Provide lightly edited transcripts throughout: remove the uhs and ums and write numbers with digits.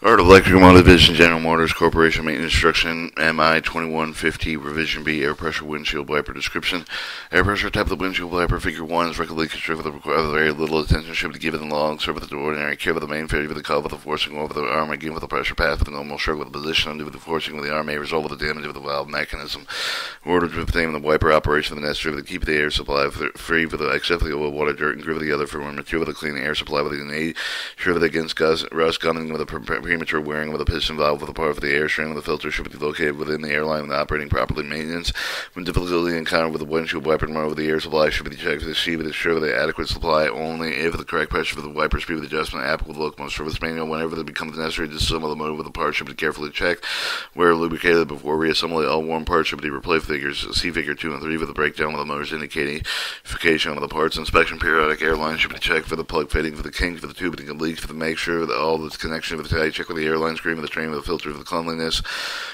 Art Electric Motor Division, General Motors Corporation, Maintenance Instruction, MI 2150, Revision B, Air Pressure Windshield Wiper Description. Air pressure type of the windshield wiper, figure 1 is regularly constructed with very little attention should be given the long serve with the ordinary care with the main failure with the cuff with the forcing over the arm, again with the pressure path with the normal stroke with the position undo with the forcing with the arm may result with the damage of the valve mechanism. In order to obtain the wiper operation of the necessary with the keep the air supply free for the except for the oil, water, dirt, and grit with the other for when material with the clean air supply with the innate sure with against rust gunning with the premature wearing with the piston valve with the part of the air string with the filter should be located within the airline when operating properly. Maintenance when difficulty encountered with the windshield wiper motor with the air supply should be checked with the sheet with ensure the adequate supply only if the correct pressure for the wiper speed with adjustment applicable with the locomotive service manual. Whenever it becomes necessary to disassemble the motor with the parts should be carefully checked where lubricated before reassembly. All worn parts should be replaced. Figures see figure 2 and 3 with the breakdown with the motors indicating of the parts. Inspection periodic airline should be checked for the plug fitting for the kinks for the tubing and leaks for the make sure that all the connection with the tight check with the airline screen with the train with the filter with the cleanliness.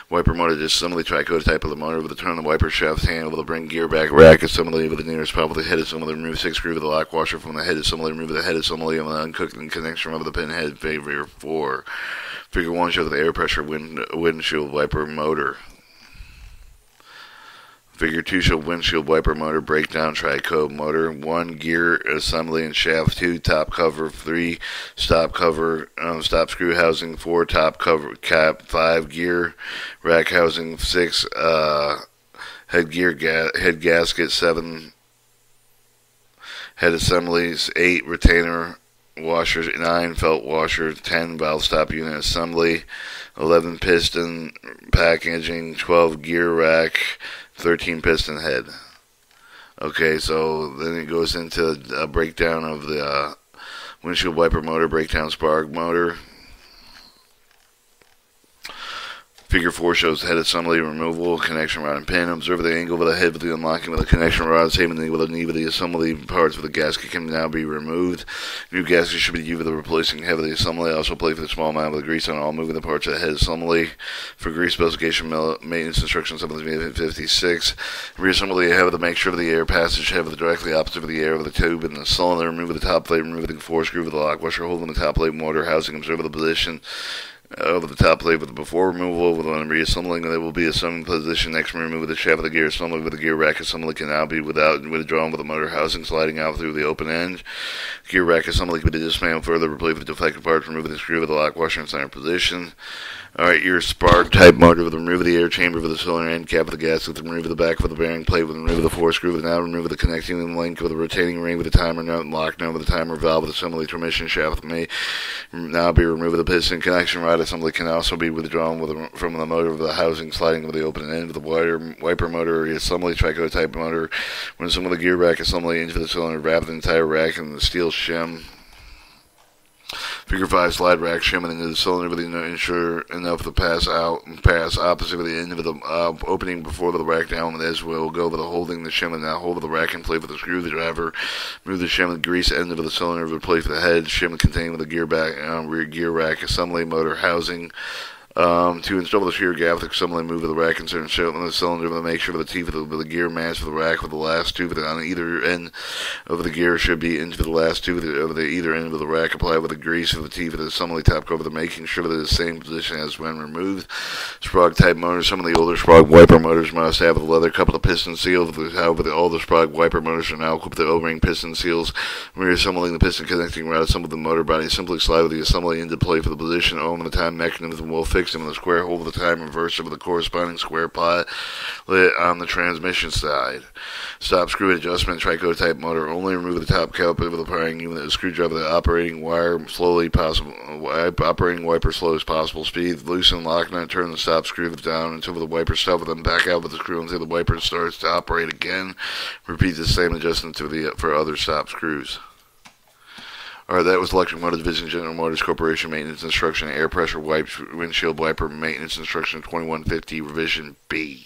Wiper motor disassembly tricoat type of the motor with the turn the wiper shaft handle with the bring gear back rack assembly with the nearest part with the head assembly. Remove 6 screw with the lock washer from the head assembly. Remove the head assembly of the uncooked connection of the pinhead. Figure 4. Figure 1 shows the air pressure windshield wiper motor. Figure 2 shows windshield wiper motor breakdown tricoat motor. 1 gear assembly and shaft. 2 top cover. 3 stop cover stop screw housing. 4 top cover cap. 5 gear rack housing. 6 head gear head gasket. 7 head assemblies. 8 retainer washers. 9 felt washer. 10 valve stop unit assembly. 11 piston packaging. 12 gear rack. 13 piston head. Okay, so then it goes into a breakdown of the windshield wiper motor, breakdown spark motor. Figure 4 shows head assembly removal, connection rod and pin. Observe the angle of the head with the unlocking with the connection rod. Same thing with the knee with the assembly parts with the gasket can now be removed. New gasket should be used for the replacing head of the assembly. Also play for the small amount with the grease on all moving the parts of the head assembly. For grease specification maintenance instructions 756. Reassembly the head of the make sure of the air passage head with directly opposite of the air of the tube and the cylinder. Remove the top plate, remove the 4 screw with the lock washer holding the top plate motor housing. Observe the position over the top plate with the before removal with when reassembling there will be assembling position. Next remove the shaft of the gear assembly with the gear rack assembly can now be withdrawn with the motor housing sliding out through the open end. Gear rack assembly can be dismantled further, replace with defective parts, remove the screw with the lock washer in center position. Alright, your spark type motor with the remove of the air chamber with the cylinder end cap of the gasket, with the remove of the back of the bearing plate, with the remove of the 4 screw, with now remove of the connecting link with the retaining ring with the timer nut and lock nut with the timer valve with assembly transmission shaft may now be removed with the piston connection rod assembly can also be withdrawn from the motor of the housing sliding with the open end of the wiper motor assembly tricoat type motor. When some of the gear rack assembly into the cylinder, wrap the entire rack in the steel shim. Figure 5 slide rack shimming into the cylinder with the ensure enough to pass opposite of the end of the opening before the rack down with this will go with the holding the shim and now hold the rack in place with the screwdriver. Move the shim and grease end of the cylinder to replace the head shim contained with the rear gear rack assembly motor housing. To install the shear gap, the assembly move of the rack insert and shut in the cylinder to make sure the teeth of the gear match for the rack with the last tube on either end of the gear should be into the last tube of the either end of the rack. Apply with the grease of the teeth of the assembly top cover to making sure that it's the same position as when removed. Sprague type motors. Some of the older Sprague wiper motors must have a leather couple of piston seals. However, all the Sprague wiper motors are now equipped with O-ring piston seals. When reassembling the piston connecting rod, assemble the motor body. Simply slide with the assembly into play for the position. Ohm and the time mechanism will fix them in the square hole with the time reverser with the corresponding square pilot on the transmission side. Stop screw adjustment tricoat type motor. Only remove the top cap of the firing unit. The screwdriver the operating wiper slow as possible speed. Loosen lock nut. Turn the stop screw down until the wiper stop. Then back out with the screw until the wiper starts to operate again. Repeat the same adjustment for other stop screws. Alright, that was Electric Motor Division, General Motors Corporation Maintenance Instruction, Air Pressure Wipes, Windshield Wiper Maintenance Instruction 2150, Revision B.